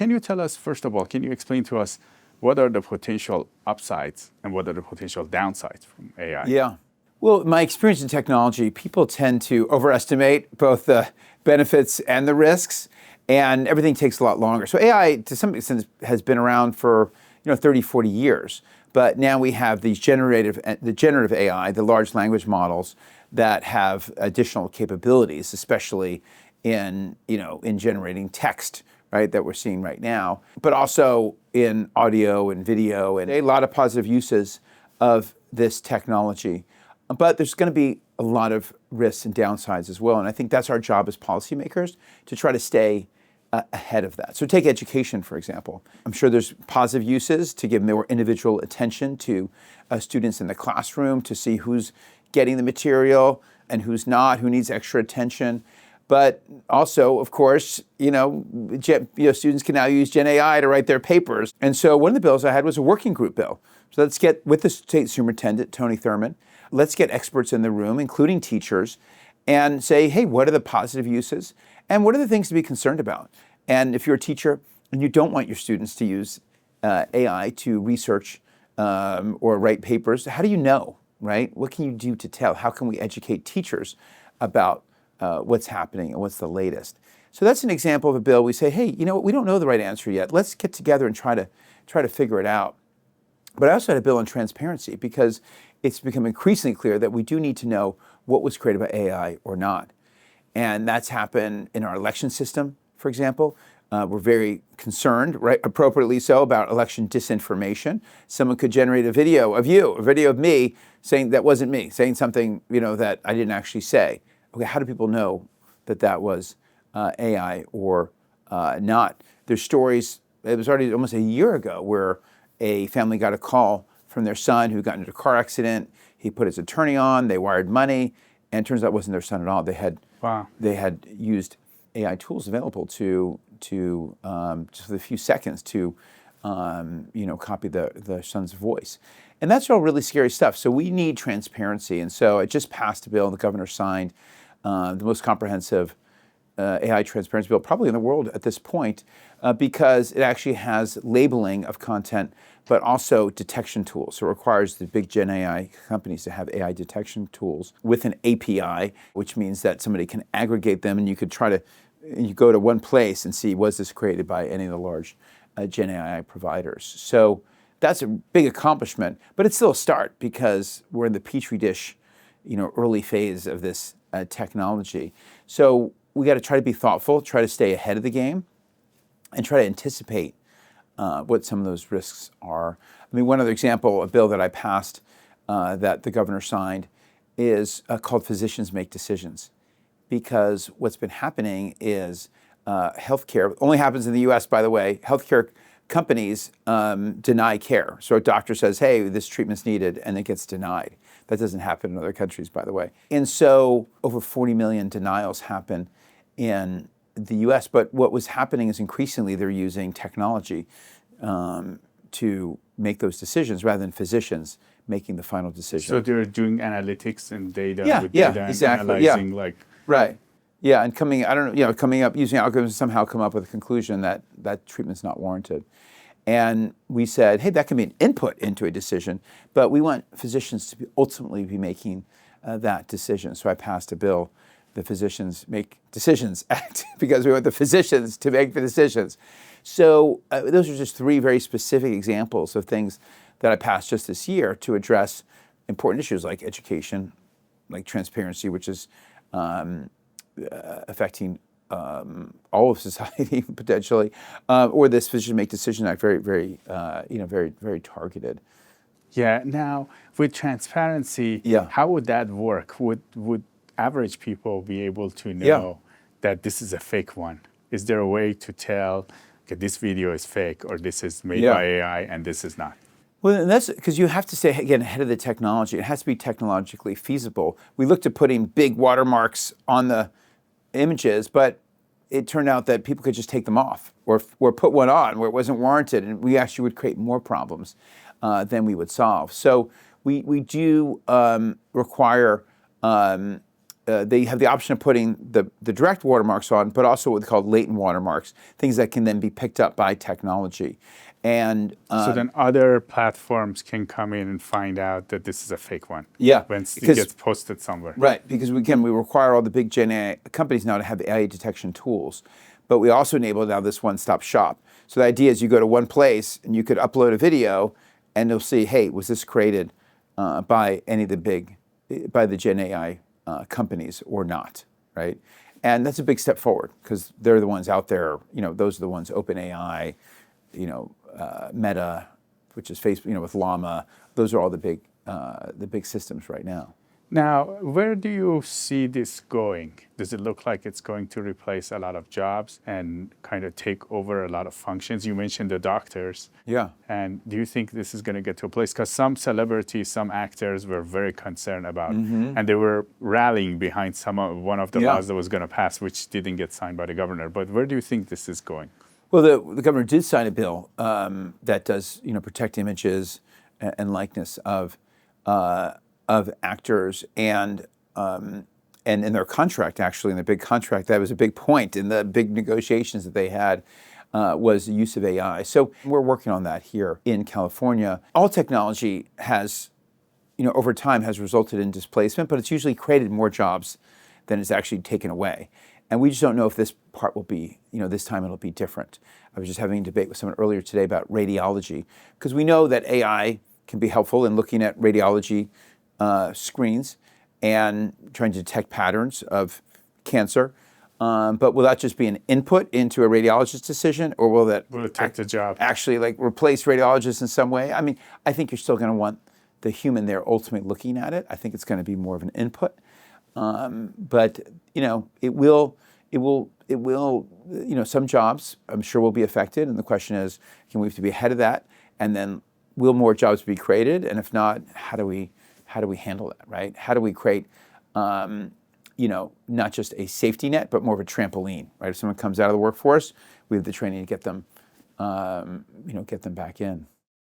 can you tell us, first of all, can you explain to us what are the potential upsides and what are the potential downsides from AI? Yeah. Well, my experience in technology, people tend to overestimate both the benefits and the risks, and everything takes a lot longer. So AI, to some extent, has been around for 30, 40 years. But now we have the generative AI, the large language models that have additional capabilities, especially in generating text, right, that we're seeing right now, but also in audio and video, and a lot of positive uses of this technology. But there's going to be a lot of risks and downsides as well. And I think that's our job as policymakers, to try to stay ahead of that. So take education, for example. I'm sure there's positive uses to give more individual attention to students in the classroom, to see who's getting the material and who's not, who needs extra attention. But also, of course, students can now use Gen AI to write their papers. And so one of the bills I had was a working group bill. So let's get with the state superintendent, Tony Thurmond, let's get experts in the room, including teachers, and say, hey, what are the positive uses? And what are the things to be concerned about? And if you're a teacher and you don't want your students to use AI to research or write papers, how do you know, right? What can you do to tell? How can we educate teachers about what's happening and what's the latest? So that's an example of a bill. We say, hey, we don't know the right answer yet. Let's get together and try to figure it out. But I also had a bill on transparency, because it's become increasingly clear that we do need to know what was created by AI or not. And that's happened in our election system, for example. We're very concerned, right, appropriately so, about election disinformation. Someone could generate a video of you, a video of me saying that wasn't me, saying something that I didn't actually say. Okay, how do people know that was AI or not? There's stories, it was already almost a year ago, where a family got a call from their son who got into a car accident. He put his attorney on, they wired money, and it turns out it wasn't their son at all. They had used AI tools available to just for a few seconds to copy the son's voice. And that's all really scary stuff. So we need transparency. And so it just passed a bill, the governor signed, the most comprehensive AI transparency bill probably in the world at this point, because it actually has labeling of content, but also detection tools. So it requires the big Gen AI companies to have AI detection tools with an API, which means that somebody can aggregate them, and you could you go to one place and see, was this created by any of the large Gen AI providers? So that's a big accomplishment, but it's still a start, because we're in the petri dish, early phase of this technology. So we got to try to be thoughtful, try to stay ahead of the game, and try to anticipate what some of those risks are. I mean, one other example, a bill that I passed that the governor signed is called Physicians Make Decisions. Because what's been happening is healthcare, only happens in the US, by the way, healthcare companies deny care. So a doctor says, hey, this treatment's needed, and it gets denied. That doesn't happen in other countries, by the way. And so over 40 million denials happen in the US, but what was happening is increasingly they're using technology to make those decisions rather than physicians making the final decision. So they're doing analytics and data with data and exactly. analyzing Right. Yeah, and coming up using algorithms to somehow come up with a conclusion that treatment's not warranted. And we said, hey, that can be an input into a decision, but we want physicians to ultimately be making that decision. So I passed a bill, the Physicians Make Decisions Act, because we want the physicians to make the decisions. So those are just three very specific examples of things that I passed just this year to address important issues like education, like transparency, which is affecting all of society potentially, or this Physicians Make Decisions Act, very, very, very targeted. Yeah. Now, with transparency, how would that work? Would average people be able to know that this is a fake one? Is there a way to tell, okay, this video is fake, or this is made by AI and this is not? Well, and that's because you have to stay, again, ahead of the technology. It has to be technologically feasible. We looked at putting big watermarks on the images, but it turned out that people could just take them off or put one on where it wasn't warranted, and we actually would create more problems than we would solve. So we do require they have the option of putting the direct watermarks on, but also what they call latent watermarks, things that can then be picked up by technology. And so then other platforms can come in and find out that this is a fake one. Yeah, when it gets posted somewhere. Right, because we require all the big Gen AI companies now to have AI detection tools, but we also enable now this one-stop shop. So the idea is you go to one place and you could upload a video, and they'll see, hey, was this created by any of by the Gen AI companies or not, right? And that's a big step forward because they're the ones out there. Those are the ones. OpenAI, Meta, which is Facebook, with Llama. Those are all the big systems right now. Now, where do you see this going? Does it look like it's going to replace a lot of jobs and kind of take over a lot of functions? You mentioned the doctors. Yeah. And do you think this is going to get to a place? Because some celebrities, some actors were very concerned about, and they were rallying behind one of the laws that was going to pass, which didn't get signed by the governor. But where do you think this is going? Well, the governor did sign a bill that does, protect images and likeness of actors, and in their contract, actually, in the big contract, that was a big point in the big negotiations that they had, was the use of AI. So we're working on that here in California. All technology has, over time has resulted in displacement, but it's usually created more jobs than it's actually taken away. And we just don't know if this part will be, this time it'll be different. I was just having a debate with someone earlier today about radiology, because we know that AI can be helpful in looking at radiology screens and trying to detect patterns of cancer. But will that just be an input into a radiologist's decision, or will it take the job? Actually, replace radiologists in some way? I mean, I think you're still going to want the human there ultimately looking at it. I think it's going to be more of an input. But it will. Some jobs I'm sure will be affected, and the question is, can we have to be ahead of that? And then, will more jobs be created? And if not, how do we handle that, right? How do we create, not just a safety net, but more of a trampoline, right? If someone comes out of the workforce, we have the training to get them back in.